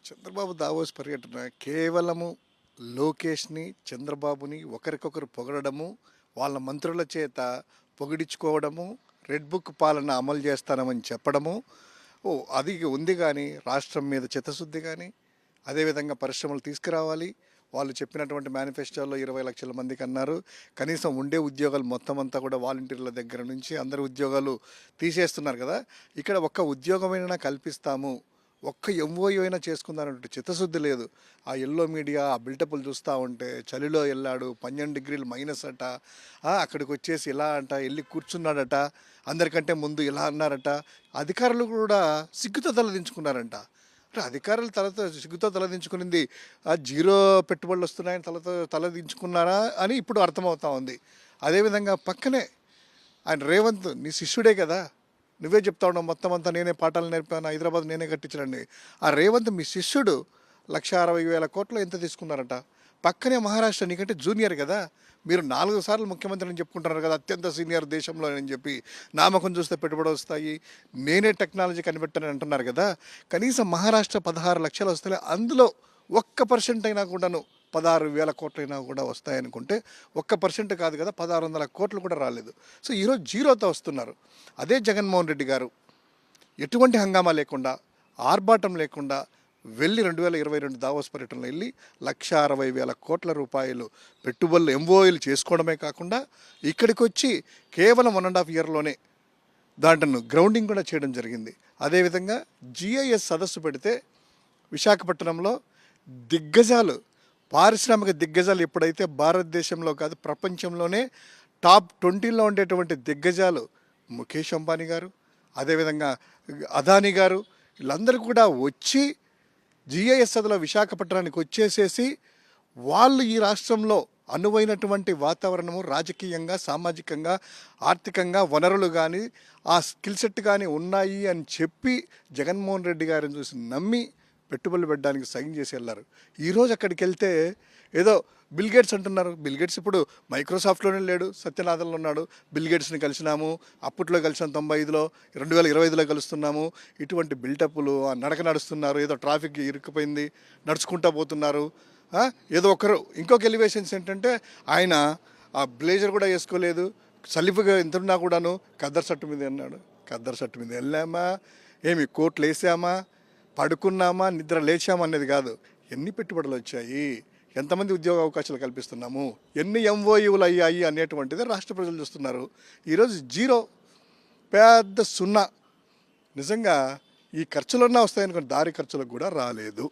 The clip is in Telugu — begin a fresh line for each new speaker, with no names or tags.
చంద్రబాబు దావోస్ పర్యటన కేవలము లోకేష్ని చంద్రబాబుని ఒకరికొకరు పొగడము, వాళ్ళ మంత్రుల చేత పొగిడించుకోవడము, రెడ్ బుక్ పాలన అమలు చేస్తానమని చెప్పడము, అది ఉంది. కానీ రాష్ట్రం మీద చిత్తశుద్ధి కానీ, అదేవిధంగా పరిశ్రమలు తీసుకురావాలి, వాళ్ళు చెప్పినటువంటి మేనిఫెస్టోలో 20 లక్షల మందికి అన్నారు. కనీసం ఉండే ఉద్యోగాలు మొత్తం అంతా కూడా వాలంటీర్ల దగ్గర నుంచి అందరి ఉద్యోగాలు తీసేస్తున్నారు కదా. ఇక్కడ ఒక్క ఉద్యోగమైనా కల్పిస్తాము, ఒక్క ఎంఓయూ అయినా చేసుకుందానంటే చిత్తశుద్ధి లేదు. ఆ ఎల్లో మీడియా ఆ బిల్టప్లు చూస్తూ ఉంటే చలిలో వెళ్ళాడు, 12 డిగ్రీలు మైనస్ అట, అక్కడికి వచ్చేసి ఇలా అంట, వెళ్ళి కూర్చున్నాడట, అందరికంటే ముందు ఇలా అన్నారట. అధికారులు కూడా సిగ్గుతో తలదించుకున్నారంట. అంటే అధికారులు సిగ్గుతో తలదించుకునింది జీరో పెట్టుబడులు వస్తున్నాయని తలదించుకున్నారా అని ఇప్పుడు అర్థమవుతా ఉంది. అదేవిధంగా పక్కనే ఆయన రేవంత్, నీ శిష్యుడే కదా, నువ్వే చెప్తా ఉన్నావు మొత్తం అంతా నేనే పాఠాలు నేర్పాను, హైదరాబాద్ నేనే కట్టించడండి. ఆ రేవంత్ మీ శిష్యుడు 1,60,000 కోట్లు ఎంత తీసుకున్నారట. పక్కనే మహారాష్ట్ర నీకంటే జూనియర్ కదా, మీరు 4 సార్లు ముఖ్యమంత్రిని చెప్పుకుంటున్నారు కదా, అత్యంత సీనియర్ దేశంలో అని చెప్పి. నామకం చూస్తే పెట్టుబడి వస్తాయి, నేనే టెక్నాలజీ కనిపెట్టానని అంటున్నారు కదా. కనీసం మహారాష్ట్ర 16 లక్షలు వస్తాయి, అందులో 1% అయినా కూడాను 16,000 కోట్లైనా కూడా వస్తాయనుకుంటే 1% కాదు కదా, 1,600 కోట్లు కూడా రాలేదు. సో ఈరోజు జీరోతో వస్తున్నారు. అదే జగన్మోహన్ రెడ్డి గారు ఎటువంటి హంగామా లేకుండా, ఆర్భాటం లేకుండా వెళ్ళి 2022 దావోస్ పర్యటనలో వెళ్ళి 1,60,000 కోట్ల రూపాయలు పెట్టుబడులు ఎంఓఏలు చేసుకోవడమే కాకుండా ఇక్కడికి వచ్చి కేవలం 1.5 ఇయర్లోనే దాంట్లో గ్రౌండింగ్ కూడా చేయడం జరిగింది. అదేవిధంగా జిఐఎస్ సదస్సు పెడితే విశాఖపట్నంలో దిగ్గజాలు, పారిశ్రామిక దిగ్గజాలు ఎప్పుడైతే భారతదేశంలో కాదు ప్రపంచంలోనే టాప్ 20లో ఉండేటువంటి దిగ్గజాలు ముఖేష్ అంబానీ గారు, అదేవిధంగా అదానీ గారు, వీళ్ళందరూ కూడా వచ్చి జిఐఎస్ సదలో విశాఖపట్నానికి వచ్చేసేసి వాళ్ళు ఈ రాష్ట్రంలో అనువైనటువంటి వాతావరణము రాజకీయంగా, సామాజికంగా, ఆర్థికంగా వనరులు కానీ ఆ స్కిల్ సెట్ కానీ ఉన్నాయి అని చెప్పి జగన్మోహన్ రెడ్డి గారిని చూసి నమ్మి పెట్టుబడులు పెట్టడానికి సైన్ చేసి వెళ్ళారు. ఈరోజు అక్కడికి వెళ్తే ఏదో బిల్గేట్స్ అంటున్నారు. బిల్గేట్స్ ఇప్పుడు మైక్రోసాఫ్ట్లోనే లేడు, సత్యనాథన్లో ఉన్నాడు. బిల్గేట్స్ని కలిసినాము, అప్పట్లో కలిసాం 95లో, 2025లో కలుస్తున్నాము. ఇటువంటి బిల్టప్లు, నడక నడుస్తున్నారు, ఏదో ట్రాఫిక్ ఇరుక్కుపోయింది నడుచుకుంటా పోతున్నారు. ఏదో ఒకరు ఇంకొక ఎలివేషన్స్ ఏంటంటే ఆయన ఆ బ్లేజర్ కూడా వేసుకోలేదు, సలిఫ్గా ఎంతున్నా కూడాను ఖద్దర్ షర్టు మీద అన్నాడు. ఖద్దర్ షర్టు మీద వెళ్ళామా, ఏమి కోట్లు వేసామా, పడుకున్నామా, నిద్ర లేచామా అనేది కాదు, ఎన్ని పెట్టుబడులు వచ్చాయి, ఎంతమంది ఉద్యోగ అవకాశాలు కల్పిస్తున్నాము, ఎన్ని ఎంఓయూలు అయ్యాయి అనేటువంటిది రాష్ట్ర ప్రజలు చూస్తున్నారు. ఈరోజు జీరో, పెద్ద సున్నా. నిజంగా ఈ ఖర్చులన్నా వస్తాయనుకుని దారి ఖర్చులకు కూడా రాలేదు.